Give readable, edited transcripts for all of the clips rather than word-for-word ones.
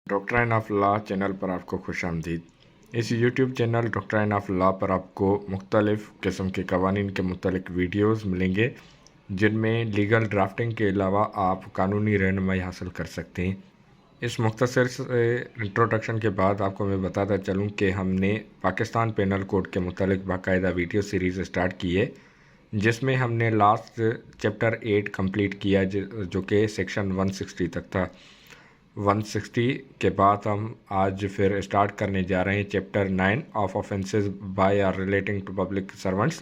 Doctrine of law channel पर आपको खुशामदीद। इस YouTube channel doctrine of law पर आपको मुख्तलिफ़ किस्म के कवानीन के मुतल्लिक़ वीडियोज़ मिलेंगे, जिनमें लीगल ड्राफ्टिंग के अलावा आप कानूनी रहनुमाई हासिल कर सकते हैं। इस मुख्तसर से इंट्रोडक्शन के बाद आपको मैं बताता चलूँ कि हमने पाकिस्तान पेनल कोड के मुतल्लिक़ बाकायदा वीडियो सीरीज़ स्टार्ट की है, जिसमें हमने लास्ट चैप्टर 8 कंप्लीट किया, जो कि सेक्शन 160 तक था। 160 के बाद हम आज फिर स्टार्ट करने जा रहे हैं chapter 9 of offences by or relating to public servants.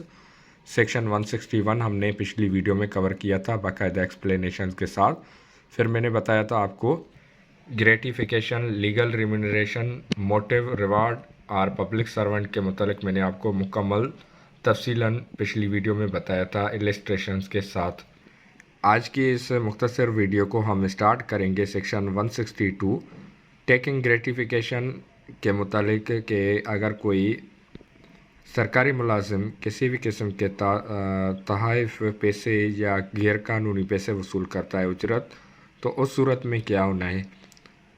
Section 161 हमने पिछली वीडियो में कवर किया था बाकायदा एक्सप्लेनेशन के साथ। फिर मैंने बताया था आपको gratification, legal remuneration, motive, reward और पब्लिक सर्वेंट के मुतालिक मैंने आपको मुकम्मल तफसीलन पिछली वीडियो में बताया था इलस्ट्रेशंस के साथ। आज की इस मुख्तसर वीडियो को हम स्टार्ट करेंगे सेक्शन 162 टेकिंग ग्रेटिफिकेशन के मुतालिक कि अगर कोई सरकारी मुलाजिम किसी भी किस्म के तहाइफ पैसे या गैर कानूनी पैसे वसूल करता है उजरत, तो उस सूरत में क्या होना है।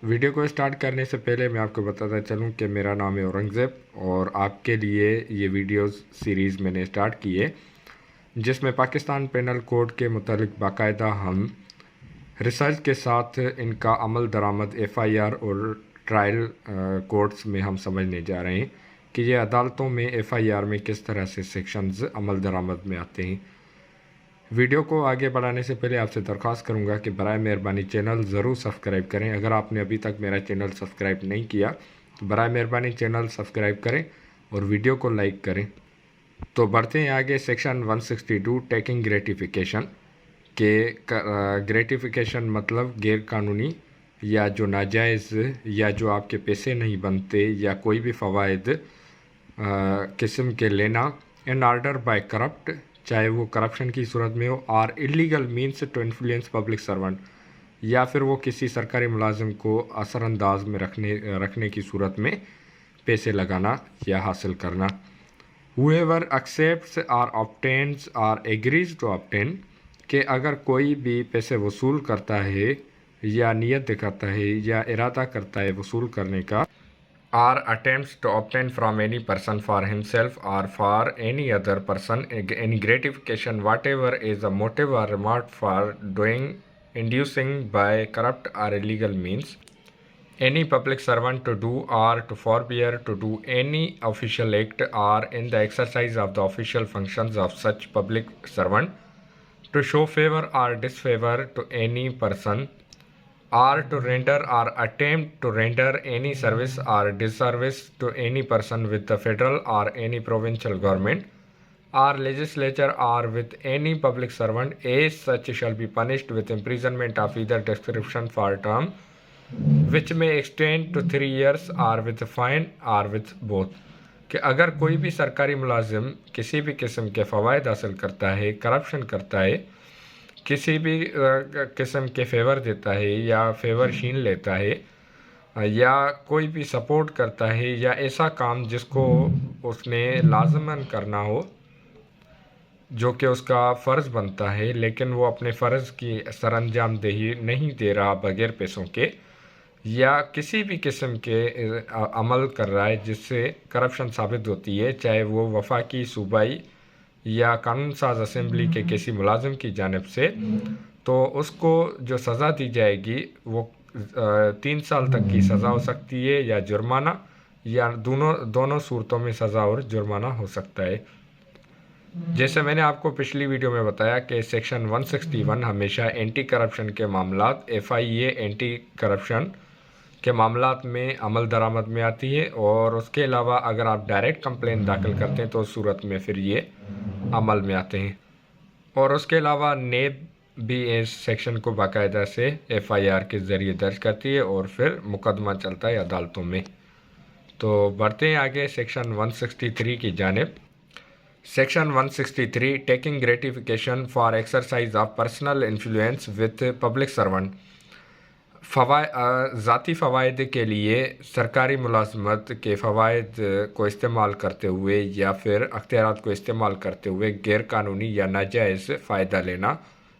वीडियो को स्टार्ट करने से पहले मैं आपको बताता चलूं कि मेरा नाम है औरंगज़ेब और आपके लिए ये वीडियो सीरीज़ मैंने स्टार्ट की है, जिसमें पाकिस्तान पेनल कोड के मुतालिक बाकायदा हम रिसर्च के साथ इनका अमल दरामद FIR और ट्रायल कोर्ट्स में हम समझने जा रहे हैं कि ये अदालतों में FIR में किस तरह से सेक्शंस अमल दरामद में आते हैं। वीडियो को आगे बढ़ाने से पहले आपसे दरख्वास्त करूंगा कि बराए मेहरबानी चैनल ज़रूर सब्सक्राइब करें। अगर आपने अभी तक मेरा चैनल सब्सक्राइब नहीं किया तो बराए मेहरबानी चैनल सब्सक्राइब करें और वीडियो को लाइक करें। तो बढ़ते हैं आगे। सेक्शन 162 टेकिंग ग्रेटिफिकेशन के ग्रेटिफिकेशन मतलब गैर कानूनी या जो नाजायज़ या जो आपके पैसे नहीं बनते या कोई भी फ़वाइद किस्म के लेना इन ऑर्डर बाय करप्ट, चाहे वो करप्शन की सूरत में हो, और illegal means to influence public servant, या फिर वो किसी सरकारी मुलाजिम को असरअंदाज में रखने की सूरत में पैसे लगाना या हासिल करना। Whoever accepts or obtains or agrees to obtain, कि अगर कोई भी पैसे वसूल करता है या नियत दिखाता है या इरादा करता है वसूल करने का, or attempts to obtain from any person for himself or for any other person any gratification whatever is the motive or reward for doing, inducing by corrupt or illegal means any public servant to do or to forbear to do any official act or in the exercise of the official functions of such public servant to show favor or disfavor to any person or to render or attempt to render any service or disservice to any person with the federal or any provincial government or legislature or with any public servant as such shall be punished with imprisonment of either description for term which may extend to 3 years or with fine or with both। कि अगर कोई भी सरकारी मुलाजिम किसी भी किस्म के फ़वाइद हासिल करता है, करप्शन करता है, किसी भी किस्म के फेवर देता है या फेवर छीन लेता है, या कोई भी सपोर्ट करता है या ऐसा काम जिसको उसने लाजमन करना हो, जो कि उसका फ़र्ज़ बनता है, लेकिन वो अपने फ़र्ज़ की सरअंजामदेही नहीं दे रहा बग़ैर पैसों के, या किसी भी किस्म के अमल कर रहा है जिससे करप्शन साबित होती है, चाहे वो वफाकी, सूबाई या कानून साज असेंबली के किसी मुलाजिम की जानिब से, तो उसको जो सज़ा दी जाएगी वो 3 साल तक की सज़ा हो सकती है या जुर्माना, या दोनों सूरतों में सज़ा और जुर्माना हो सकता है। जैसे मैंने आपको पिछली वीडियो में बताया कि सेक्शन 161 हमेशा एंटी करप्शन के मामलात, FIA एंटी करप्शन के मामलात में अमल दरामद में आती है, और उसके अलावा अगर आप डायरेक्ट कंप्लेन दाखिल करते हैं तो उस सूरत में फिर ये अमल में आते हैं। और उसके अलावा नेब भी इस सेक्शन को बाकायदा से FIR के ज़रिए दर्ज करती है और फिर मुकदमा चलता है अदालतों में। तो बढ़ते हैं आगे सेक्शन 163 की जानिब। Section 163 taking gratification for exercise of personal influence with public servant, ज़ाती फ़वाइद के लिए सरकारी मुलाजमत के फ़वाइद को इस्तेमाल करते हुए या फिर अख्तियारात को इस्तेमाल करते हुए गैर कानूनी या नाजायज़ फ़ायदा लेना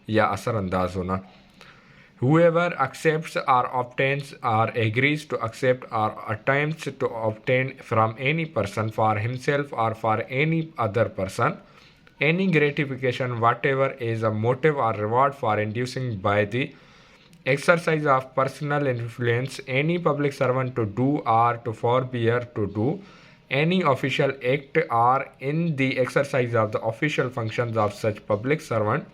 या असरअंदाज होना। Whoever accepts or obtains or agrees to accept or attempts to obtain from any person for himself or for any other person any gratification whatever is a motive or reward for inducing by the exercise of personal influence any public servant to do or to forbear to do any official act or in the exercise of the official functions of such public servant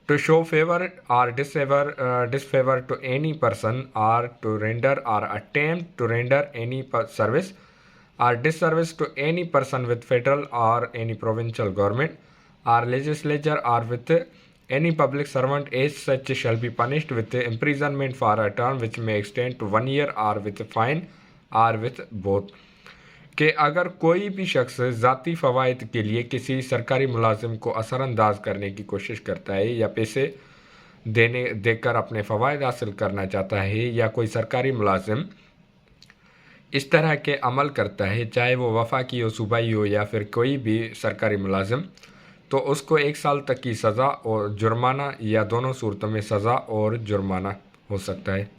to show favor or disfavor to any person or to render or attempt to render any service or disservice to any person with federal or any provincial government or legislature or with any public servant as such shall be punished with imprisonment for a term which may extend to 1 year or with fine or with both। कि अगर कोई भी शख्स ज़ाती फ़वाइद के लिए किसी सरकारी मुलाजिम को असरअंदाज करने की कोशिश करता है या पैसे देकर अपने फ़वाइद हासिल करना चाहता है या कोई सरकारी मुलाजिम इस तरह के अमल करता है चाहे वो वफाकी हो सूबाई हो या फिर कोई भी सरकारी मुलाजिम तो उसको 1 साल तक की सज़ा और जुर्माना या दोनों सूरतों में सज़ा और जुर्माना हो सकता है।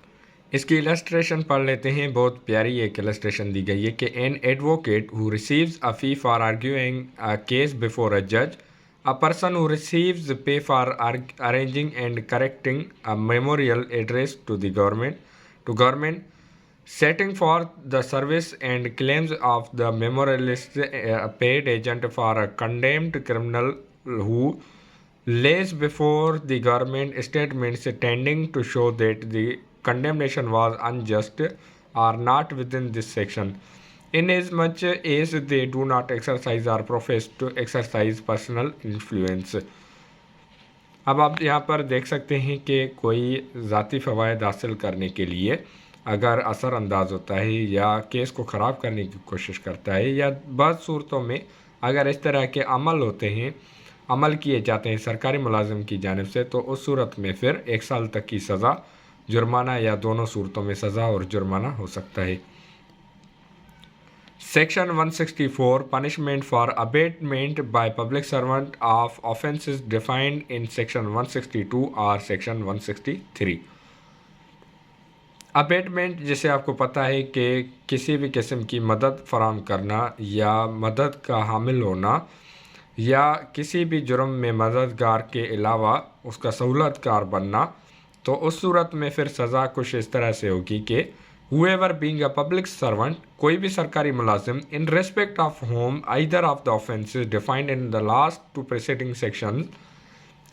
इसकी इलस्ट्रेशन पढ़ लेते हैं। बहुत प्यारी एक इलस्ट्रेशन दी गई है कि an advocate who receives a fee for arguing a case before a जज a person who receives pay for arranging and correcting a memorial address to the government setting for the service and claims of the memorialist paid agent for a condemned criminal who lays before the government statements tending to show that the condemnation was unjust are not within this section inasmuch as they do not exercise or profess to exercise personal influence। अब आप यहाँ पर देख सकते हैं कि कोई ज़ाती फ़वाइद हासिल करने के लिए अगर असर अंदाज होता है या केस को ख़राब करने की कोशिश करता है या बाद सूरतों में अगर इस तरह के अमल किए जाते हैं सरकारी मुलाजिम की जानिब से तो उस सूरत में फिर 1 साल तक की सज़ा जुर्माना या दोनों सूरतों में सज़ा और जुर्माना हो सकता है। Section 164 punishment for abetment by public servant of offences defined in section 162 और सेक्शन 163। अबेटमेंट जैसे आपको पता है कि किसी भी किस्म की मदद फराम करना या मदद का हामिल होना या किसी भी जुर्म में मददगार के अलावा उसका सहूलतकार बनना तो उस सूरत में फिर सज़ा कुछ इस तरह से होगी कि whoever being a public servant कोई भी सरकारी मुलाजिम in respect of whom either of the offences defined in the last 2 preceding sections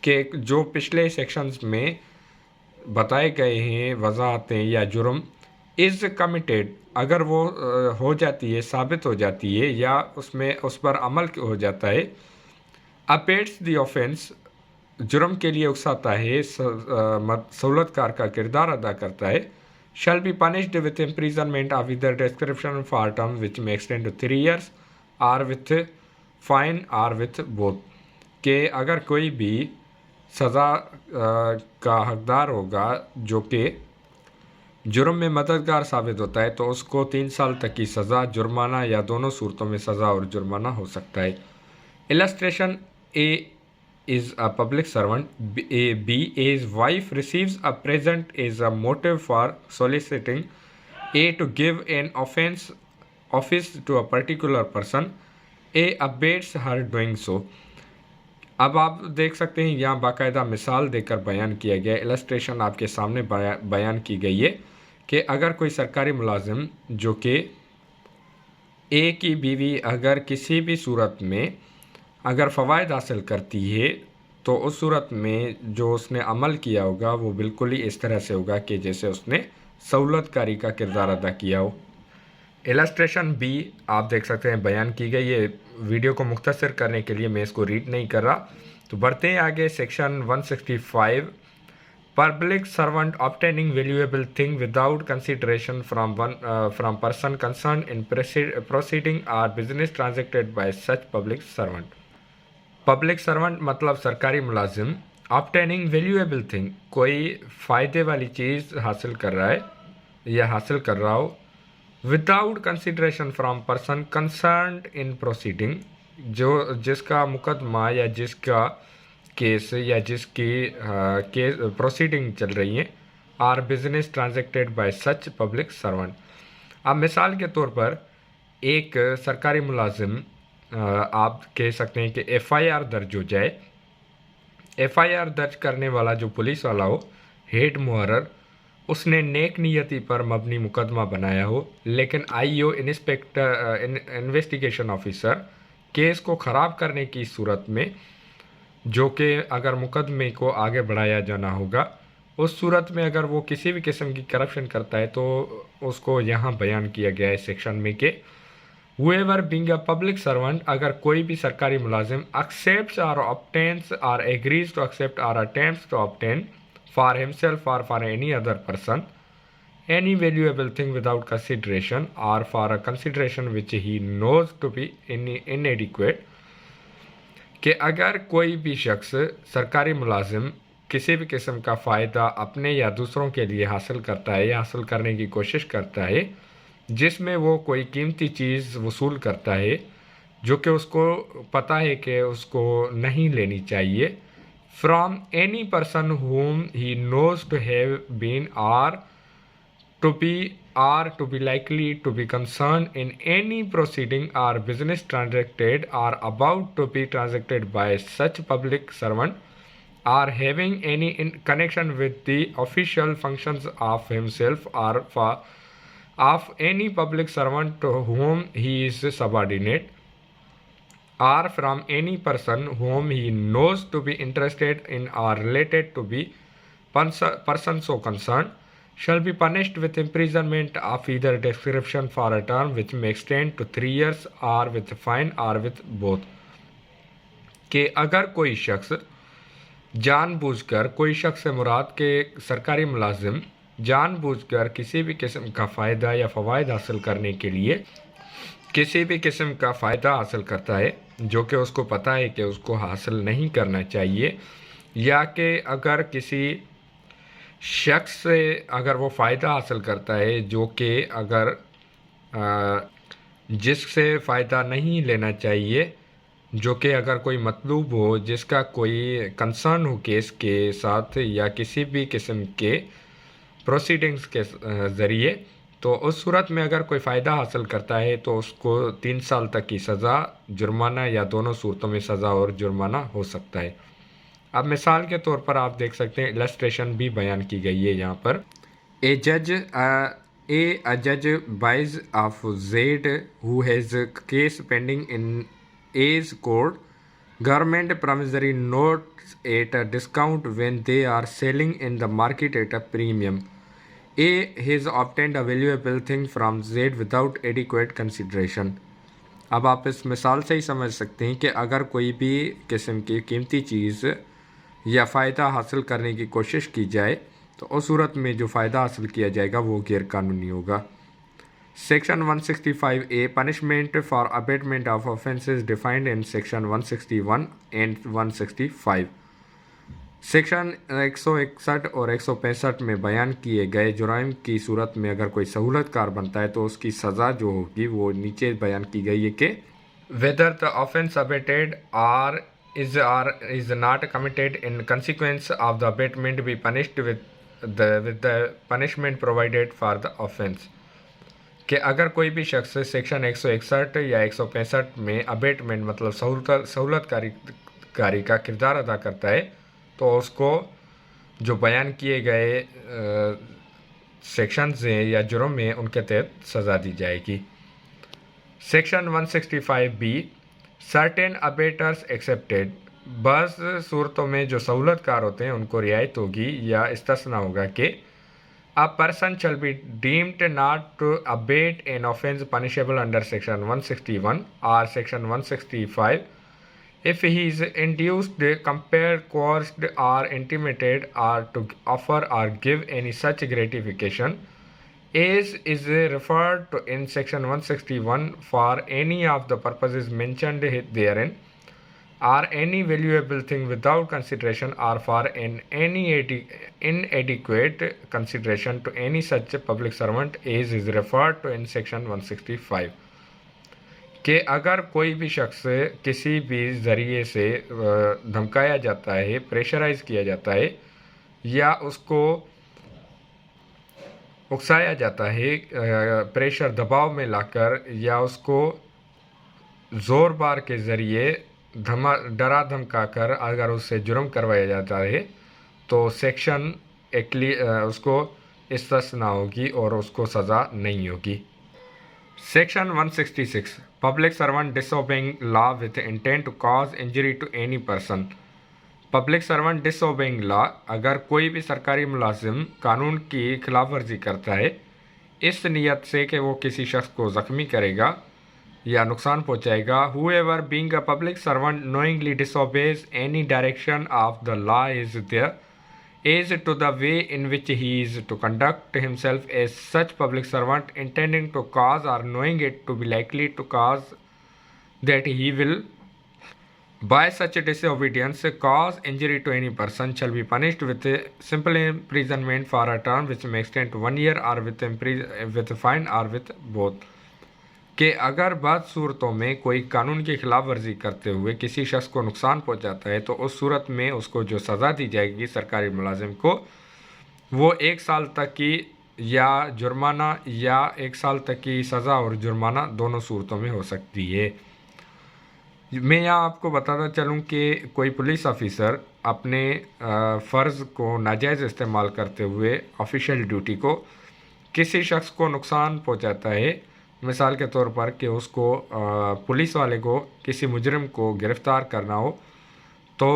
के जो पिछले सेक्शंस में बताए गए हैं वजाहतें या जुर्म इज़ कमिटेड अगर वो हो जाती है साबित हो जाती है या उसमें उस पर अमल हो जाता है अपेट्स द ऑफेंस जुर्म के लिए उकसाता है सहूलतकार का किरदार अदा करता है shall be punished with imprisonment of either description for term which may extend to 3 years or with fine or with both के अगर कोई भी सज़ा का हकदार होगा जो कि जुर्म में मददगार साबित होता है तो उसको 3 साल तक की सज़ा जुर्माना या दोनों सूरतों में सज़ा और जुर्माना हो सकता है। Illustration A is a public servant B as wife receives a present as a motive for soliciting A to give an office to a particular person A abets her doing so. अब आप देख सकते हैं यहाँ बाकायदा मिसाल देकर बयान किया गया इलस्ट्रेशन आपके सामने बयान की गई है कि अगर कोई सरकारी मुलाजिम जो कि ए की बीवी अगर किसी भी सूरत में अगर फ़वाइद हासिल करती है तो उस सूरत में जो उसने अमल किया होगा वो बिल्कुल ही इस तरह से होगा कि जैसे उसने सहूलतकारी का किरदार अदा किया हो। इलस्ट्रेशन बी आप देख सकते हैं बयान की गई है। वीडियो को मुख्तसर करने के लिए मैं इसको रीड नहीं कर रहा तो बढ़ते हैं आगे। Section 165 public servant obtaining valuable thing without consideration from person concerned in proceeding or business transacted by such public servant. Public servant मतलब सरकारी मुलाजिम ऑब्टेनिंग वैल्यूएबल थिंग कोई फ़ायदे वाली चीज़ हासिल कर रहा है या हासिल कर रहा हो without consideration from person concerned in proceeding जो जिसका मुकदमा या जिसका केस या जिसकी केस प्रोसीडिंग चल रही है or business transacted by such public servant. अब मिसाल के तौर पर एक सरकारी मुलाजिम आप कह सकते हैं कि एफआईआर दर्ज हो जाए। एफआईआर दर्ज करने वाला जो पुलिस वाला हो, हेड मुहर्रर, उसने नेक नियति पर मबनी मुकदमा बनाया हो, लेकिन आईओ इन्वेस्टिगेशन ऑफिसर केस को ख़राब करने की सूरत में, जो कि अगर मुकदमे को आगे बढ़ाया जाना होगा, उस सूरत में अगर वो किसी भी किस्म की करप्शन करता है तो उसको यहाँ बयान किया गया है सेक्शन में कि whoever being a public servant, अगर कोई भी सरकारी मुलाजिम accepts or obtains or agrees to accept or attempts to obtain for himself or for any other person any valuable thing without consideration or for a consideration which he knows to be inadequate, कि अगर कोई भी शख्स सरकारी मुलाजिम किसी भी किस्म का फ़ायदा अपने या दूसरों के लिए हासिल करता है या हासिल करने की कोशिश करता है जिसमें वो कोई कीमती चीज़ वसूल करता है जो कि उसको पता है कि उसको नहीं लेनी चाहिए, from any person whom he knows to have been or to be likely to be concerned in any proceeding or business transacted or about to be transacted by such public servant or having any connection with the official functions of himself or of any public servant to whom he is subordinate, or from any person whom he knows to be interested in or related to be person so concerned, shall be punished with imprisonment of either description for a term which may extend to 3 years or with fine or with both। कि अगर कोई शख्स जानबूझकर, कोई शख्स से मुराद के सरकारी मुलाजिम जानबूझकर किसी भी किस्म का फ़ायदा या फ़वाइद हासिल करने के लिए किसी भी किस्म का फ़ायदा हासिल करता है जो कि उसको पता है कि उसको हासिल नहीं करना चाहिए, या कि अगर किसी शख्स से अगर वो फ़ायदा हासिल करता है जो कि अगर जिससे फ़ायदा नहीं लेना चाहिए, जो कि अगर कोई मतलूब हो, जिसका कोई कंसर्न हो केस के साथ या किसी भी किस्म के प्रोसीडिंग्स के ज़रिए, तो उस सूरत में अगर कोई फ़ायदा हासिल करता है तो उसको 3 साल तक की सज़ा, जुर्माना या दोनों सूरतों में सज़ा और जुर्माना हो सकता है। अब मिसाल के तौर पर आप देख सकते हैं, इलस्ट्रेशन भी बयान की गई है यहाँ पर। A judge buys of Z who has case pending in A's court government promissory notes at a discount when they are selling in the market at a premium. A has obtained a valuable thing from Z without adequate consideration। अब आप इस मिसाल से ही समझ सकते हैं कि अगर कोई भी किस्म की कीमती चीज़ या फ़ायदा हासिल करने की कोशिश की जाए तो उस सूरत में जो फ़ायदा हासिल किया जाएगा वो गैर कानूनी होगा। Section 165A punishment for abetment of offences defined in section 161 and 165। Section 161 और 165 में बयान किए गए जुराइम की सूरत में अगर कोई सहूलतकार बनता है तो उसकी सज़ा जो होगी वो नीचे बयान की गई है कि whether the offence abetted or is not committed in consequence of the abatement be punished with the punishment provided for the offense। कि अगर कोई भी शख्स सेक्शन 161 या 165 में अबेटमेंट मतलब सहूलतकारी का किरदार अदा करता है तो उसको जो बयान किए गए सेक्शंस हैं या जुर्म हैं उनके तहत सज़ा दी जाएगी। सेक्शन 165B सर्टेन अबेटर्स एक्सेप्टेड, बस सूरतों में जो सहूलतकार होते हैं उनको रियायत होगी या इस्तिस्ना होगा कि a person shall be deemed not to abet an offence punishable under section 161 और section 165 if he is induced, compelled, coerced or intimated or to offer or give any such gratification as is referred to in section 161 for any of the purposes mentioned therein, or any valuable thing without consideration or for any inadequate consideration to any such public servant as is referred to in section 165। कि अगर कोई भी शख्स किसी भी ज़रिए से धमकाया जाता है, प्रेशराइज़ किया जाता है या उसको उकसाया जाता है प्रेशर दबाव में लाकर या उसको ज़ोर बार के ज़रिए डरा धमका कर अगर उससे जुर्म करवाया जाता है तो सेक्शन उसको इस्तिस्ना होगी और उसको सज़ा नहीं होगी। Section 166 public servant disobeying law with intent to cause injury to any person. Public servant disobeying law, अगर कोई भी सरकारी मुलाजिम कानून की खिलाफ वर्जी करता है इस नीयत से कि वो किसी शख्स को ज़ख्मी करेगा या नुकसान पहुंचाएगा, whoever being a public servant knowingly disobeys any direction of the law is to the way in which he is to conduct himself as such public servant intending to cause or knowing it to be likely to cause that he will by such disobedience cause injury to any person shall be punished with simple imprisonment for a term which may extend to 1 year or with fine or with both। कि अगर बाद सूरतों में कोई कानून की खिलाफ वर्जी करते हुए किसी शख्स को नुकसान पहुंचाता है तो उस सूरत में उसको जो सज़ा दी जाएगी सरकारी मुलाजिम को वो 1 साल तक की या जुर्माना या 1 साल तक की सज़ा और जुर्माना दोनों सूरतों में हो सकती है। मैं यहाँ आपको बताता चलूँ कि कोई पुलिस ऑफिसर अपने फ़र्ज़ को नाजायज़ इस्तेमाल करते हुए ऑफिशियल ड्यूटी को किसी शख्स को नुकसान पहुँचाता है, मिसाल के तौर पर कि उसको पुलिस वाले को किसी मुजरिम को गिरफ़्तार करना हो तो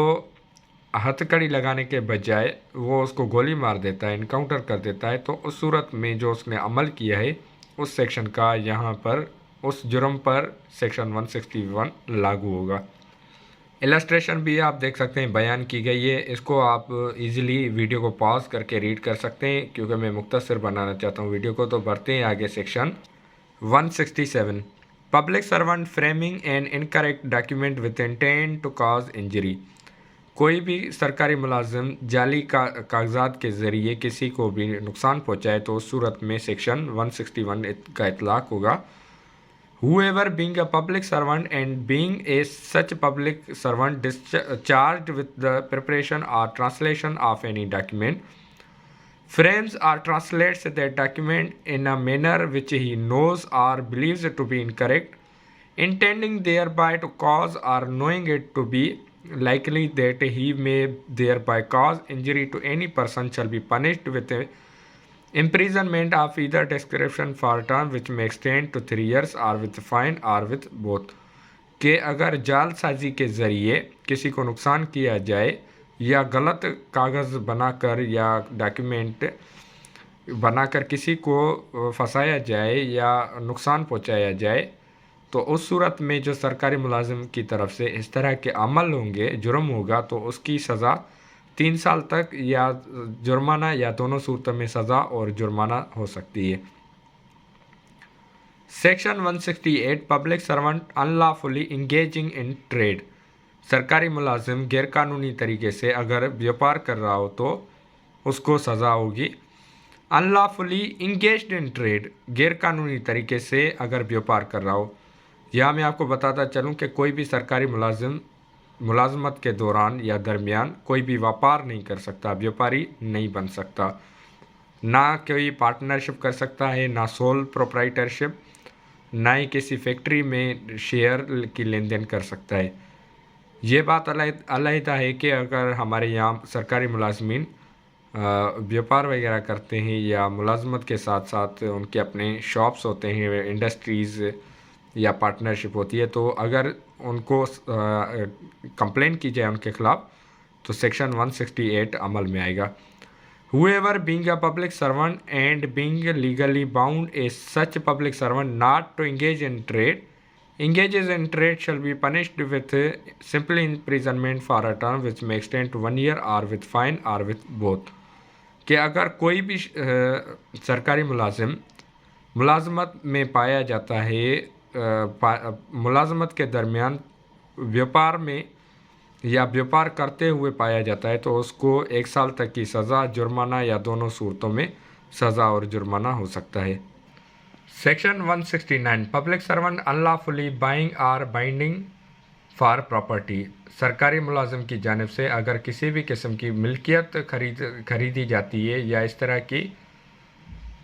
हथकड़ी लगाने के बजाय वो उसको गोली मार देता है, इनकाउंटर कर देता है, तो उस सूरत में जो उसने अमल किया है उस सेक्शन का यहाँ पर उस जुर्म पर सेक्शन 161 लागू होगा। इलस्ट्रेशन भी आप देख सकते हैं बयान की गई है, इसको आप इजीली वीडियो को पॉज करके रीड कर सकते हैं क्योंकि मैं मुख्तसर बनाना चाहता हूँ वीडियो को। तो बढ़ते हैं आगे। Section 167 public servant framing an incorrect document with intent to cause injury. कोई भी सरकारी मुलाजिम जाली कागजात के ज़रिए किसी को भी नुकसान पहुँचाए तो उस सूरत में सेक्शन 161 का इतलाक़ होगा। Whoever being a public servant and being a such public servant charged with the preparation or translation of any document frames or translates that document in a manner which he knows or believes to be incorrect, intending thereby to cause or knowing it to be likely that he may thereby cause injury to any person shall be punished with imprisonment of either description for term which may extend to 3 years or with fine or with both। कि अगर जालसाजी के ज़रिए किसी को नुकसान किया जाए या गलत कागज़ बनाकर या डॉक्यूमेंट बनाकर किसी को फंसाया जाए या नुकसान पहुंचाया जाए तो उस सूरत में जो सरकारी मुलाजिम की तरफ से इस तरह के अमल होंगे, जुर्म होगा, तो उसकी सज़ा 3 साल तक या जुर्माना या दोनों सूरतों में सज़ा और जुर्माना हो सकती है। Section 168 public servant unlawfully engaging in trade. सरकारी मुलाजिम गैरकानूनी तरीके से अगर व्यापार कर रहा हो तो उसको सज़ा होगी। अनलॉफुली इंगेज्ड इन ट्रेड, गैरकानूनी तरीके से अगर व्यापार कर रहा हो। यहाँ मैं आपको बताता चलूँ कि कोई भी सरकारी मुलाजिम मुलाजमत के दौरान या दरमियान कोई भी व्यापार नहीं कर सकता, व्यापारी नहीं बन सकता, ना कोई पार्टनरशिप कर सकता है, ना सोल प्रोप्राइटरशिप, ना ही किसी फैक्ट्री में शेयर की लेन देन कर सकता है। ये बात अलहदा है कि अगर हमारे यहाँ सरकारी मुलाजमीन व्यापार वगैरह करते हैं या मुलाजमत के साथ साथ उनके अपने शॉप्स होते हैं, इंडस्ट्रीज़ या पार्टनरशिप होती है, तो अगर उनको कंप्लेन की जाए उनके ख़िलाफ़ तो सेक्शन 168 अमल में आएगा। Whoever being a public servant and being legally bound as such public servant not to engage in trade engages in trade shall be punished with simple imprisonment for a term which may extend to 1 year or with fine or with both। कि अगर कोई भी सरकारी मुलाजिम मुलाजमत में पाया जाता है, मुलाजमत के दरमियान व्यापार में या व्यापार करते हुए पाया जाता है तो उसको 1 साल तक की सज़ा, जुर्माना या दोनों सूरतों में सज़ा और जुर्माना हो सकता है। Section 169 public servant unlawfully buying or binding for property. सरकारी मुलाजिम की जानिब से अगर किसी भी किस्म की मिल्कियत खरीदी जाती है या इस तरह की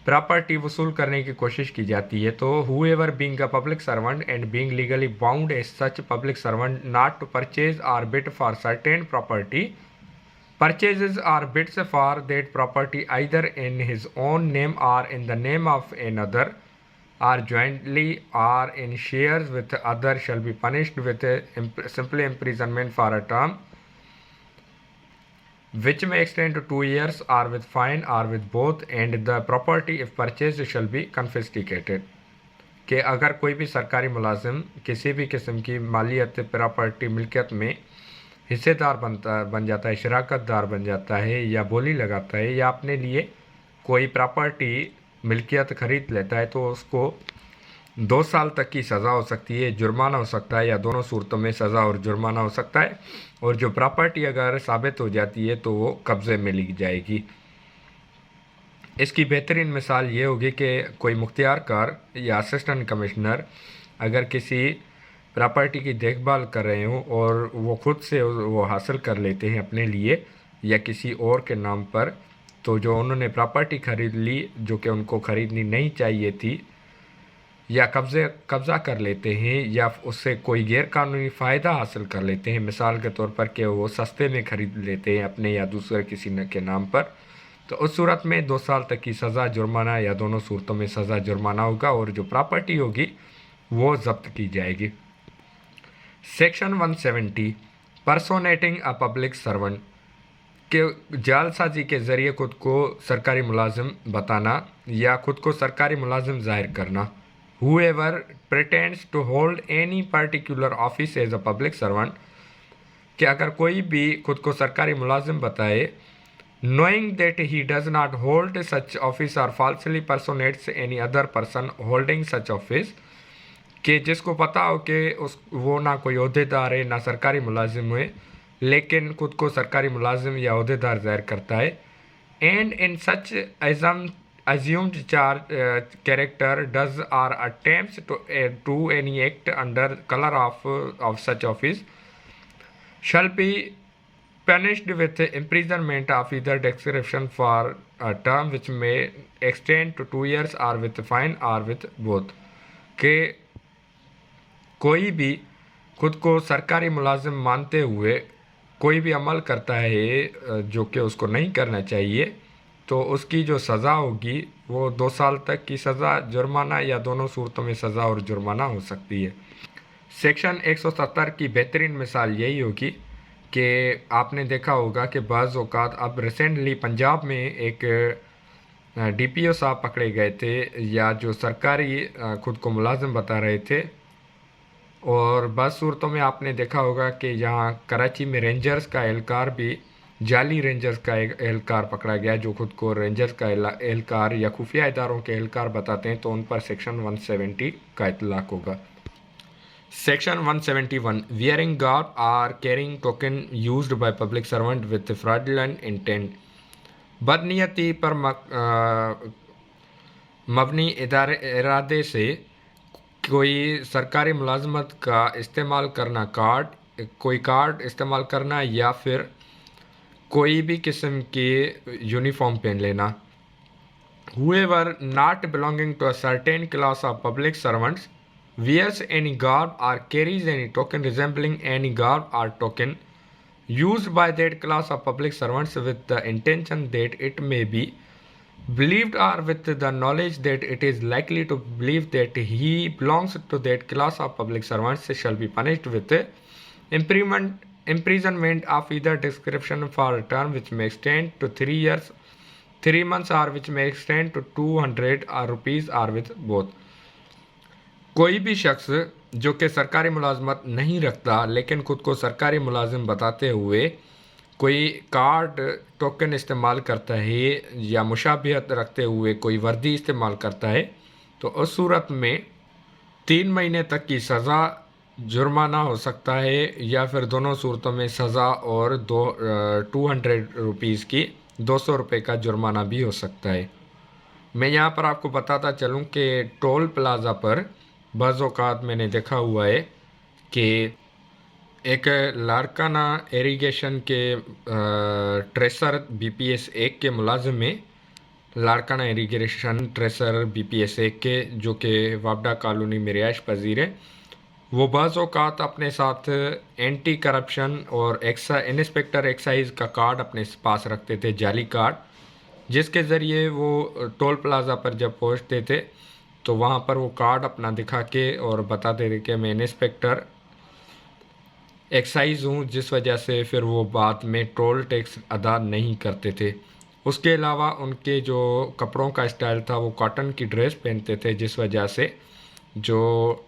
प्रॉपर्टी वसूल करने की कोशिश की जाती है, तो whoever being a public servant and being legally bound as such public servant not to purchase or bid for certain property purchases or bids for that property either in his own name or in the name of another or jointly or in shares with other shall be punished with simple imprisonment for a term which may extend to 2 years or with fine or with both and the property if purchased shall be confiscated। कि अगर कोई भी सरकारी मुलाजिम किसी भी किस्म की मालियत प्रॉपर्टी मिल्कियत में हिस्सेदार बन जाता है, शराकतदार बन जाता है या बोली लगाता है या अपने लिए कोई प्रॉपर्टी मिल्कियत खरीद लेता है, तो उसको 2 साल तक की सज़ा हो सकती है, जुर्माना हो सकता है या दोनों सूरतों में सज़ा और जुर्माना हो सकता है। और जो प्रॉपर्टी अगर साबित हो जाती है तो वो कब्ज़े में ली जाएगी। इसकी बेहतरीन मिसाल ये होगी कि कोई मुख्तियारकार या असिस्टेंट कमिश्नर अगर किसी प्रॉपर्टी की देखभाल कर रहे हों और वो खुद से वो हासिल कर लेते हैं अपने लिए या किसी और के नाम पर, तो जो उन्होंने प्रॉपर्टी ख़रीद ली जो कि उनको ख़रीदनी नहीं चाहिए थी या कब्ज़ा कर लेते हैं या उससे कोई गैरकानूनी फ़ायदा हासिल कर लेते हैं, मिसाल के तौर पर कि वो सस्ते में ख़रीद लेते हैं अपने या दूसरे किसी के नाम पर, तो उस सूरत में 2 साल तक की सज़ा, जुर्माना या दोनों सूरतों में सज़ा जुर्माना होगा और जो प्रॉपर्टी होगी वो ज़ब्त की जाएगी। सेक्शन 170 पर्सोनेटिंग अ पब्लिक सर्वेंट के जालसाजी के ज़रिए खुद को सरकारी मुलाजिम बताना या खुद को सरकारी मुलाजिम ज़ाहिर करना। Whoever pretends to hold any particular office as a public servant कि अगर कोई भी खुद को सरकारी मुलाजिम बताए knowing that he does not hold such office or falsely personates any other person holding such office कि जिसको पता हो कि वो ना कोई ओहदेदार है ना सरकारी मुलाजिम है लेकिन खुद को सरकारी मुलाजिम या ओहदेदार ज़ाहिर करता है and in such assumed character does or attempts to any act under color of such office shall be punished with imprisonment of either description for a term which may extend to 2 years or with fine or with both। के कोई भी खुद को सरकारी मुलाजिम मानते हुए कोई भी अमल करता है जो कि उसको नहीं करना चाहिए, तो उसकी जो सज़ा होगी वो 2 साल तक की सज़ा, जुर्माना या दोनों सूरतों में सज़ा और जुर्माना हो सकती है। सेक्शन 170 की बेहतरीन मिसाल यही होगी कि आपने देखा होगा कि बाज़ औक़ात अब रिसेंटली पंजाब में एक DPO साहब पकड़े गए थे या जो सरकारी खुद को मुलाजिम बता रहे थे, और बाज़ सूरतों में आपने देखा होगा कि यहाँ कराची में रेंजर्स का एहलकार भी जाली रेंजर्स का एक एहलकार पकड़ा गया जो खुद को रेंजर्स का एहलकार या खुफिया इदारों के एहलकार बताते हैं, तो उन पर सेक्शन 170 का इतलाक होगा। Section 171 wearing garb or carrying token used by public servant with fraudulent intent. बदनीयती पर मबनी इरादे से कोई सरकारी मुलाजमत का इस्तेमाल करना, कोई कार्ड इस्तेमाल करना या फिर कोई भी किस्म की यूनिफॉर्म पहन लेना। Whoever not belonging to a certain class of public servants wears any garb or carries any token resembling any garb or token used by that class of public servants with the intention that it may be believed or with the knowledge that it is likely to believe that he belongs to that class of public servants shall be punished with imprisonment of either description for a term which may extend to 3 years, 3 months or which may extend to 200 rupees or with both। कोई भी शख्स जो कि सरकारी मुलाजमत नहीं रखता लेकिन खुद को सरकारी मुलाजिम बताते हुए कोई कार्ड टोकन इस्तेमाल करता है या मुशाबिहत रखते हुए कोई वर्दी इस्तेमाल करता है, तो उस सूरत में 3 महीने तक की सज़ा, जुर्माना हो सकता है या फिर दोनों सूरतों में सज़ा और 200 रुपीज़ की 200 रुपये का जुर्माना भी हो सकता है। मैं यहाँ पर आपको बताता चलूँ कि टोल प्लाज़ा पर बाज़ औक़ात मैंने देखा हुआ है कि एक लारकाना इरिगेशन के ट्रेसर BPS 1 के मुलाजिम में लारकाना इरिगेशन ट्रेसर BPS 1 के जो कि वापडा कॉलोनी में रिहाइश पजीर है, वो बाज़ औक़ात अपने साथ एंटी करप्शन और इंस्पेक्टर एक्साइज़ का कार्ड अपने पास रखते थे, जाली कार्ड, जिसके ज़रिए वो टोल प्लाज़ा पर जब पहुंचते थे तो वहां पर वो कार्ड अपना दिखा के और बताते थे कि मैं इंस्पेक्टर एक्साइज़ हूँ, जिस वजह से फिर वो बाद में टोल टैक्स अदा नहीं करते थे। उसके अलावा उनके जो कपड़ों का स्टाइल था वो कॉटन की ड्रेस पहनते थे, जिस वजह से जो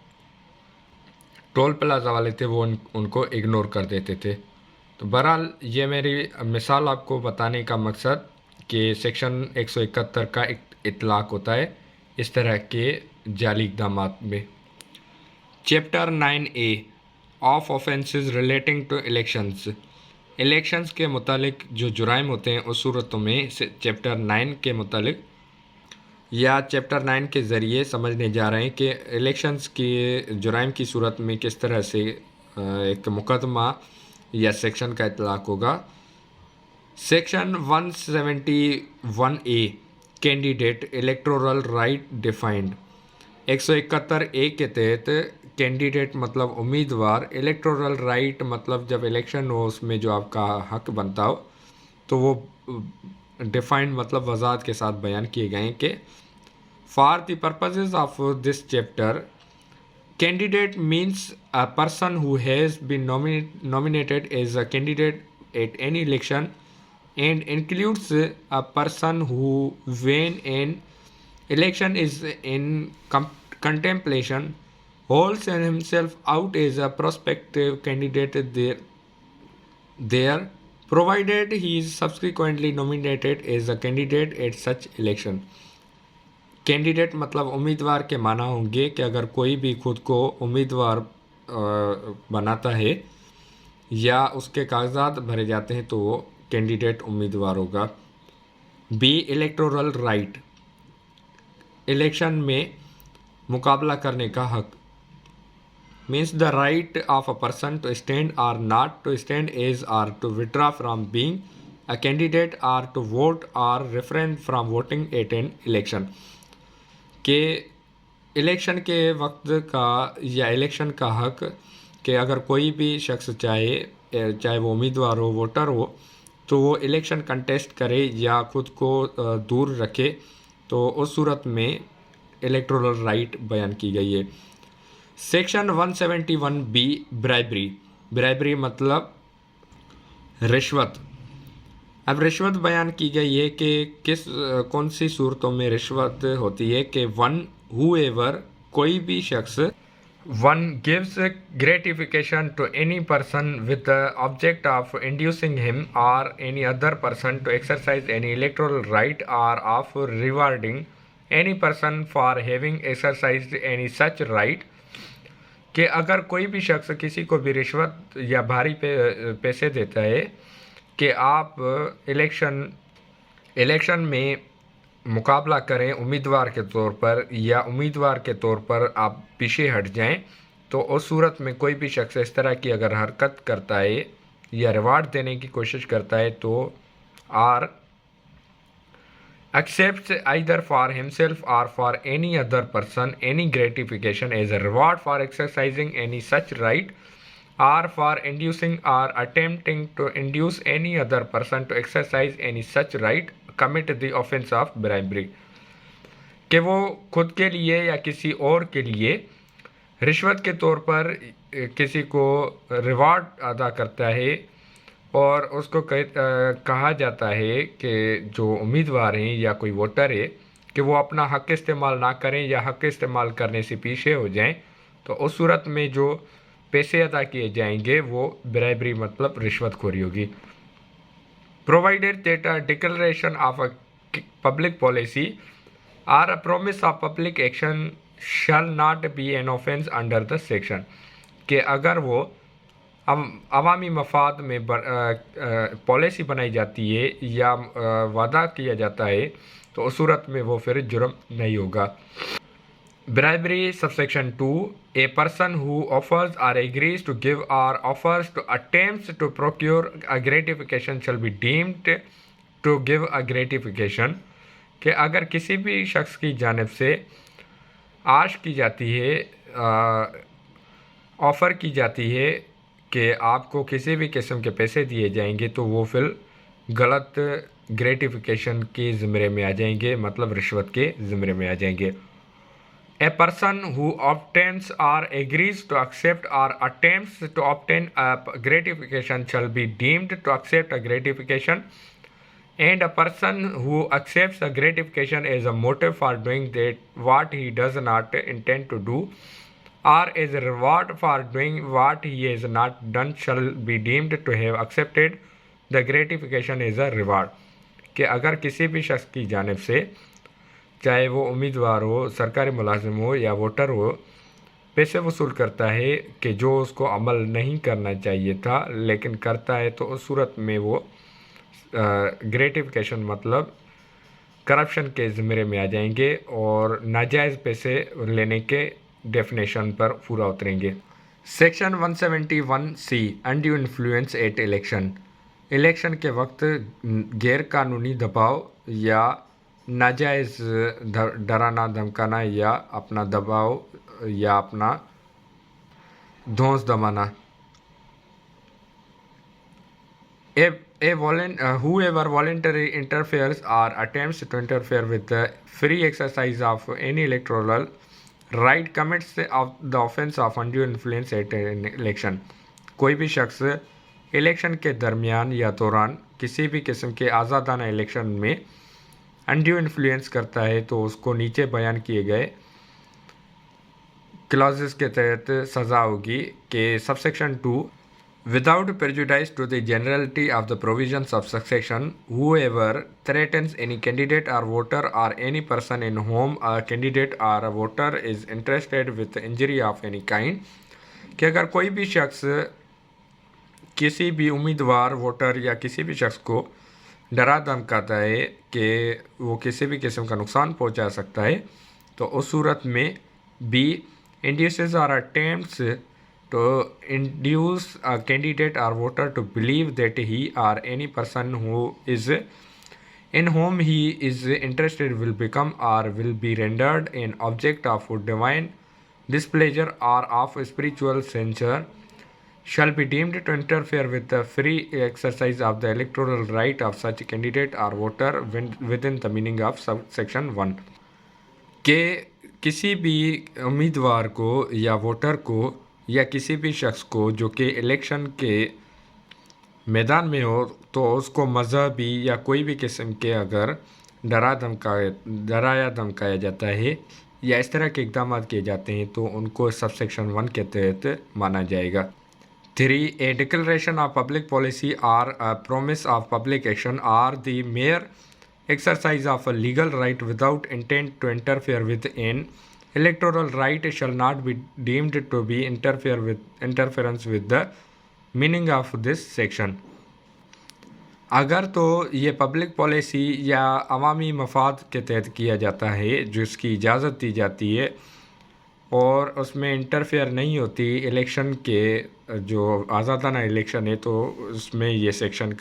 टोल प्लाज़ा वाले थे वो उनको इग्नोर कर देते थे। तो बहरहाल ये मेरी मिसाल आपको बताने का मकसद कि सेक्शन 171 का इतलाक़ होता है इस तरह के जाली इक़दामात में। Chapter 9A of offences relating to elections के मुतालिक जो जुराइम होते हैं उस सूरतों में चैप्टर 9 के मुतालिक या चैप्टर 9 के ज़रिए समझने जा रहे हैं कि इलेक्शंस के जुराइम की सूरत में किस तरह से एक मुकदमा या सेक्शन का इतलाक़ होगा। Section 171A candidate electoral right defined 171A के तहत कैंडिडेट मतलब उम्मीदवार, इलेक्टोरल राइट मतलब जब इलेक्शन हो उसमें जो आपका हक बनता हो तो वो डिफाइंड मतलब वजाहत के साथ बयान किए गए कि for the purposes of this chapter candidate means a person who has been nominated as a candidate at any election and includes a person who when an election is in contemplation holds himself out as a prospective candidate there provided he is subsequently nominated as a candidate at such election। Candidate मतलब उम्मीदवार के माना होंगे कि अगर कोई भी खुद को उम्मीदवार बनाता है या उसके कागजात भरे जाते हैं तो वो कैंडिडेट उम्मीदवार होगा। बी इलेक्टोरल राइट इलेक्शन में मुकाबला करने का हक means the right of a person to stand or not to stand as or to withdraw from being a candidate or to vote or refrain from voting at an election. के election के वक्त का या election का हक कि अगर कोई भी शख्स चाहे वो उम्मीदवार हो, वोटर हो, तो वो इलेक्शन कंटेस्ट करे या खुद को दूर रखे, तो उस सूरत में इलेक्टोरल राइट बयान की गई है। सेक्शन 171B ब्राइबरी मतलब रिश्वत। अब रिश्वत बयान की गई है कि कौन सी सूरतों में रिश्वत होती है कि whoever कोई भी शख्स gives gratification to any person with the object of inducing him or any other person to exercise any electoral right or of rewarding any person for having exercised any such right। कि अगर कोई भी शख्स किसी को भी रिश्वत या भारी पैसे देता है कि आप इलेक्शन में मुकाबला करें उम्मीदवार के तौर पर या उम्मीदवार के तौर पर आप पीछे हट जाएं, तो उस सूरत में कोई भी शख्स इस तरह की अगर हरकत करता है या रिवार्ड देने की कोशिश करता है तो are accepts either for himself or for any other person any gratification as a reward for exercising any such right or for inducing or attempting to induce any other person to exercise any such right commit the offense of bribery। कि वो खुद के लिए या किसी और के लिए रिश्वत के तौर पर किसी को रिवार्ड अदा करता है और उसको कहा जाता है कि जो उम्मीदवार हैं या कोई वोटर है कि वो अपना हक इस्तेमाल ना करें या हक इस्तेमाल करने से पीछे हो जाएं, तो उस सूरत में जो पैसे अदा किए जाएंगे वो ब्राइबरी मतलब रिश्वतखोरी होगी। Provided that a declaration of a public policy or a promise of public action shall not be an offence under the section. कि अगर वो अवामी मफाद में पॉलिसी बनाई जाती है या वादा किया जाता है तो उस सूरत में वो फिर जुर्म नहीं होगा। Bribery subsection 2, a person who offers or agrees to give or offers to attempts to procure a gratification shall be deemed to give a gratification। कि अगर किसी भी शख्स की जानिब से आश की जाती है, ऑफ़र की जाती है कि आपको किसी भी किस्म के पैसे दिए जाएंगे, तो वो फिर गलत ग्रेटिफिकेशन के ज़िम्मे में आ जाएंगे, मतलब रिश्वत के ज़िम्मे में आ जाएंगे। A person who obtains or agrees to accept or attempts to obtain a gratification shall be deemed to accept a gratification, and a person who accepts a gratification as a motive for doing that what he does not intend to do, or as a reward for doing what he has not done, shall be deemed to have accepted the gratification as a reward। कि अगर किसी भी शख्स की जानिब से, चाहे वो उम्मीदवार हो, सरकारी मुलाजिम हो या वोटर हो, पैसे वसूल करता है कि जो उसको अमल नहीं करना चाहिए था लेकिन करता है, तो उस सूरत में वो ग्रेटिफिकेशन मतलब करप्शन के ज़िम्मे में आ जाएंगे और नाजायज़ पैसे लेने के डेफिनेशन पर पूरा उतरेंगे। Section 171C, undue influence at election. Election के वक्त गैर कानूनी दबाव या नाजायज़ डराना धमकाना या अपना दबाव या अपना धौंस Damana. Whoever voluntarily interferes or attempts to interfere with the free exercise of any electoral right commits the offense of undue influence at an election। कोई भी शख्स इलेक्शन के दरमियान या दौरान किसी भी किस्म के आज़ादाना इलेक्शन में अनड्यू इन्फ्लुएंस करता है, तो उसको नीचे बयान किए गए क्लॉजेस के तहत सज़ा होगी कि subsection 2, without prejudice to the generality of the provisions of subsection, whoever threatens any candidate or voter or any person in whom a candidate or a voter is interested with injury of any kind। कि अगर कोई भी शख्स किसी भी उम्मीदवार, voter या किसी भी शख्स को डरा धमकाता है कि वो किसी भी किस्म का नुकसान पहुंचा सकता है, तो उस सूरत में B, induces or attempts to induce a candidate or voter to believe that he or any person who is in whom he is interested will become or will be rendered an object of divine displeasure or of spiritual censure shall be deemed to interfere with the free exercise of the electoral right of such candidate or voter within the meaning of subsection 1। के किसी भी उम्मीदवार को या voter को या किसी भी शख्स को जो कि इलेक्शन के मैदान में हो, तो उसको मजहबी या कोई भी किस्म के अगर डराया धमकाया जाता है या इस तरह के इक़दाम किए जाते हैं, तो उनको सबसेक्शन 1 के तहत माना जाएगा। 3, a declaration of public policy or promise of public action are the mere exercise of a legal right without intent to interfere with an electoral right shall not be deemed to be interference with the meaning of this section। अगर तो ये public policy या अवामी मफाद के तहत किया जाता है जिसकी इजाज़त दी जाती है और उसमें इंटरफेयर नहीं होती इलेक्शन के, जो आज़ादाना इलेक्शन है, तो उसमें ये इस सेक्शन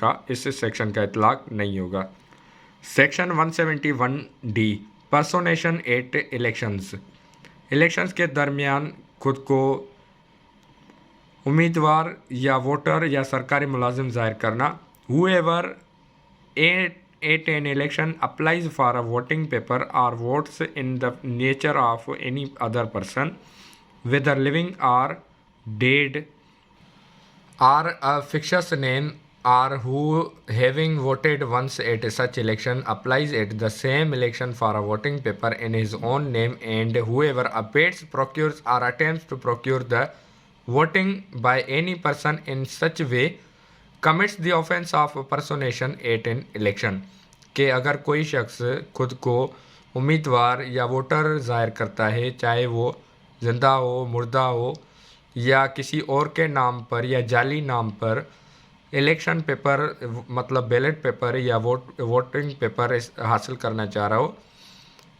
का इतलाक़ नहीं होगा। सेक्शन 171D, पर्सोनेशन एट इलेक्शंस के दरमियान खुद को उम्मीदवार या वोटर या सरकारी मुलाजिम ज़ाहिर करना। Whoever at an election applies for a voting paper or votes in the nature of any other person, whether living or dead, or a fictitious name, or who having voted once at such election applies at the same election for a voting paper in his own name, and whoever abates, procures or attempts to procure the voting by any person in such way commits the offense of personation at an election। कि अगर कोई शख्स खुद को उम्मीदवार या voter ज़ाहिर करता है, चाहे वो ज़िंदा हो, मुर्दा हो, या किसी और के नाम पर या जाली नाम पर इलेक्शन पेपर मतलब बैलेट पेपर या वोटिंग पेपर हासिल करना चाह रहा हो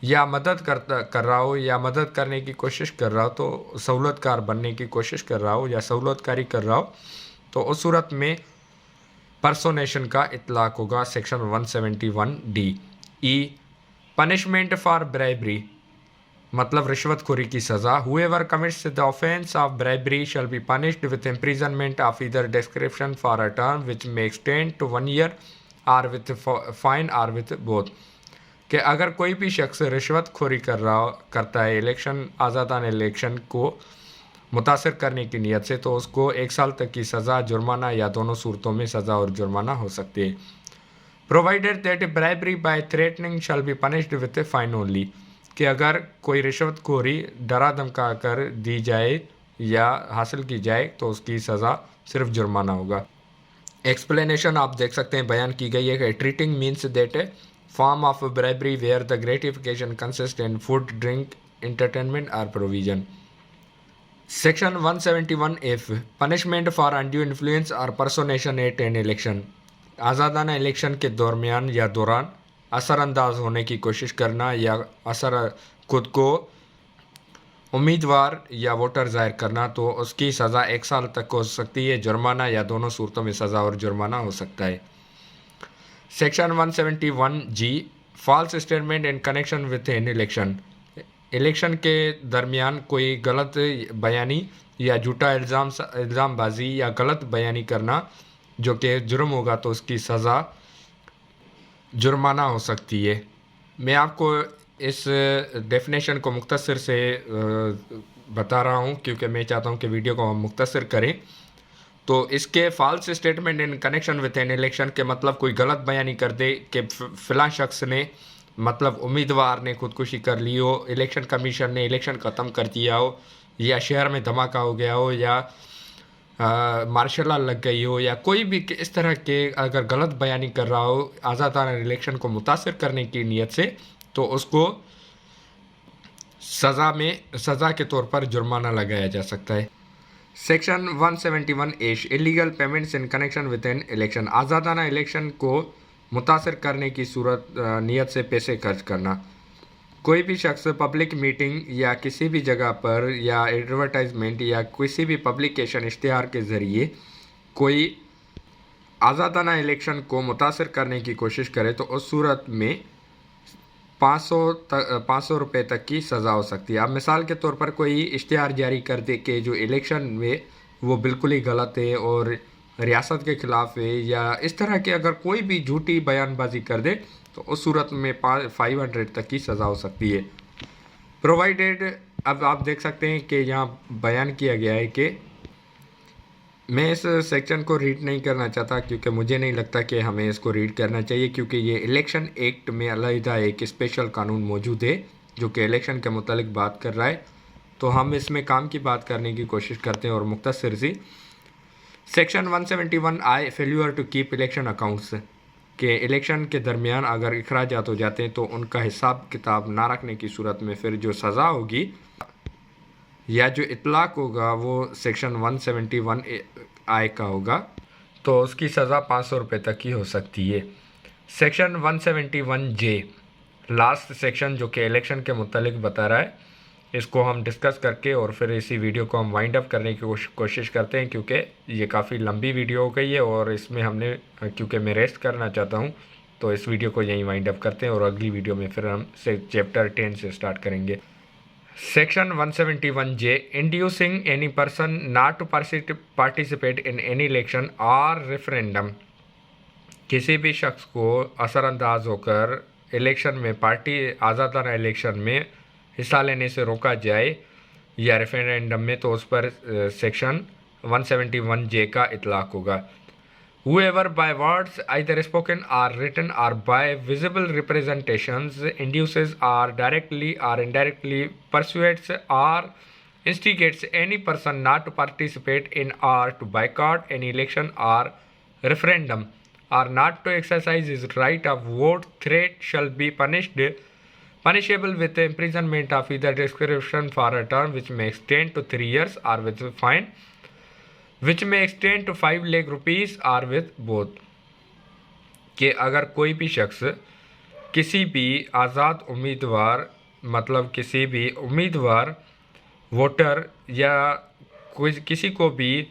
या मदद कर रहा हो या मदद करने की कोशिश कर रहा हो, तो सहूलतकार बनने की कोशिश कर रहा हो या सहूलतकारी कर रहा हो, तो उस सूरत में पर्सोनेशन का इतलाक होगा section 171D। E punishment for bribery मतलब रिश्वतखोरी की सज़ा। Whoever commits the offence of bribery shall be punished with imprisonment of either description for a term which may extend to 1 year or with fine or with both. कि अगर कोई भी शख्स रिश्वतखोरी करता है इलेक्शन आज़ादाना इलेक्शन को मुतासर करने की नीयत से, तो उसको 1 साल तक की सज़ा, जुर्माना या दोनों सूरतों में सज़ा और जुर्माना हो सकती है। Provided that bribery by threatening shall be punished with a fine only. कि अगर कोई रिश्वतखोरी डरा धमका कर दी जाए या हासिल की जाए तो उसकी सज़ा सिर्फ जुर्माना होगा। एक्सप्लेनेशन आप देख सकते हैं बयान की गई है कि treating means that a form of bribery where the gratification consist in food, drink, entertainment or provision. Section 171F punishment for undue influence or personation at an election. आज़ादाना इलेक्शन के दरमियान या दौरान असरअंदाज होने की कोशिश करना या खुद को उम्मीदवार या वोटर जाहिर करना, तो उसकी सज़ा 1 साल तक हो सकती है, जुर्माना या दोनों सूरतों में सज़ा और जुर्माना हो सकता है। Section 171G false statement in connection with an election. Election के दरमियान कोई गलत बयानी या झूठा इल्ज़ामबाजी या गलत बयानी करना जो कि जुर्म होगा, तो उसकी सज़ा जुर्माना हो सकती है। मैं आपको इस डेफिनेशन को मुख्तसर से बता रहा हूँ क्योंकि मैं चाहता हूँ कि वीडियो को हम मुख्तसर करें। तो इसके false statement in connection with an election के मतलब कोई गलत बयानी कर दे कि फ़िलहाल शख्स ने मतलब उम्मीदवार ने खुदकुशी कर ली हो, इलेक्शन कमीशन ने इलेक्शन ख़त्म कर दिया हो, या शहर में धमाका हो गया हो, या मार्शल लॉ लग गई हो, या कोई भी इस तरह के अगर गलत बयानी कर रहा हो आज़ादाना इलेक्शन को मुतासर करने की नीयत से, तो उसको सज़ा के तौर पर जुर्माना लगाया जा सकता है। Section 171A illegal payments in connection with an election. आज़ादाना इलेक्शन को मुतासर करने की सूरत नीयत से पैसे खर्च करना। कोई भी शख्स पब्लिक मीटिंग या किसी भी जगह पर या एडवर्टाइजमेंट या किसी भी पब्लिकेशन इश्तिहार के ज़रिए कोई आज़ादाना इलेक्शन को मुतासर करने की कोशिश करे, तो उस सूरत में 500 रुपये तक की सज़ा हो सकती है। अब मिसाल के तौर पर कोई इश्तिहार जारी कर दे कि जो इलेक्शन में वो बिल्कुल ही गलत है और रियासत के ख़िलाफ़ है, या इस तरह के अगर कोई भी झूठी बयानबाजी कर दे, तो उस सूरत में 500 तक की सज़ा हो सकती है। प्रोवाइडेड, अब आप देख सकते हैं कि यहाँ बयान किया गया है कि मैं इस सेक्शन को रीड नहीं करना चाहता क्योंकि मुझे नहीं लगता कि हमें इसको रीड करना चाहिए, क्योंकि ये इलेक्शन एक्ट में अलहदा एक स्पेशल कानून मौजूद है जो कि इलेक्शन के मुतालिक बात कर रहा है। तो हम इसमें काम की बात करने की कोशिश करते हैं और मुख्तसर सी। Section 171I failure to keep election accounts के इलेक्शन के दरमियान अगर अखराजात हो जाते हैं तो उनका हिसाब किताब ना रखने की सूरत में फिर जो सज़ा होगी या जो इतलाक़ होगा वो सेक्शन 171I का होगा, तो उसकी सज़ा 500 रुपये तक की हो सकती है। सेक्शन 171J लास्ट सेक्शन जो कि इलेक्शन के मुतालिक बता रहा है, इसको हम डिस्कस करके और फिर इसी वीडियो को हम वाइंड अप करने की कोशिश करते हैं, क्योंकि ये काफ़ी लंबी वीडियो हो गई है और इसमें हमने क्योंकि मैं रेस्ट करना चाहता हूँ, तो इस वीडियो को यहीं वाइंड अप करते हैं और अगली वीडियो में फिर हम चैप्टर 10 से स्टार्ट करेंगे। Section 171J inducing any person not to participate in any election or referendum. किसी भी शख्स को असरअंदाज होकर इलेक्शन में आज़ादाना इलेक्शन में हिस्सा लेने से रोका जाए या रेफरेंडम में, तो उस पर सेक्शन 171J का इतलाक़ होगा। Whoever by words either spoken or written or by visible representations induces or directly or indirectly persuades or instigates any person not to participate in or to boycott any election or referendum or not to exercise his right of vote, threat shall be punishable with imprisonment of either description for a term which may extend to 3 years or with a fine which may extend to 5 lakh rupees or with both, कि अगर कोई भी शख्स किसी भी आज़ाद उम्मीदवार, मतलब किसी भी उम्मीदवार वोटर या कोई किसी को भी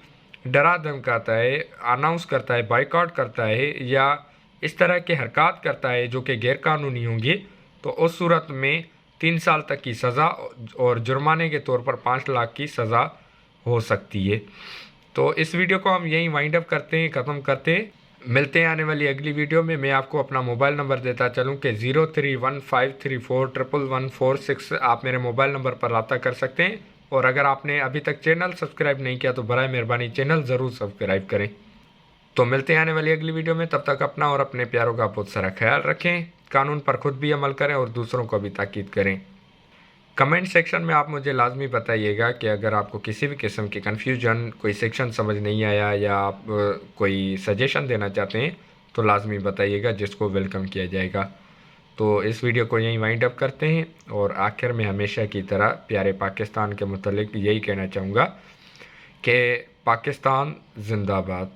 डरा धमकाता है, अनाउंस करता है, बाइकआउट करता है या इस तरह की हरकत करता है जो कि गैरकानूनी होंगी, तो उस सूरत में 3 साल तक की सज़ा और जुर्माने के तौर पर 5 लाख की सज़ा हो सकती है। तो इस वीडियो को हम यहीं वाइंड अप करते हैं, ख़त्म करते हैं। मिलते हैं आने वाली अगली वीडियो में। मैं आपको अपना मोबाइल नंबर देता चलूँ कि 0315341146 आप मेरे मोबाइल नंबर पर रब्ता कर सकते हैं। और अगर आपने अभी तक चैनल सब्सक्राइब नहीं किया तो बराए मेहरबानी चैनल ज़रूर सब्सक्राइब करें। तो मिलते हैं आने वाली अगली वीडियो में, तब तक अपना और अपने प्यारों का बहुत सारा ख्याल रखें, कानून पर खुद भी अमल करें और दूसरों को भी ताकीद करें। कमेंट सेक्शन में आप मुझे लाजमी बताइएगा कि अगर आपको किसी भी किस्म की कन्फ्यूजन, कोई सेक्शन समझ नहीं आया या आप कोई सजेशन देना चाहते हैं तो लाजमी बताइएगा, जिसको वेलकम किया जाएगा। तो इस वीडियो को यहीं वाइंड अप करते हैं और आखिर में हमेशा की तरह प्यारे पाकिस्तान के मुतल्लिक यही कहना चाहूँगा कि पाकिस्तान जिंदाबाद।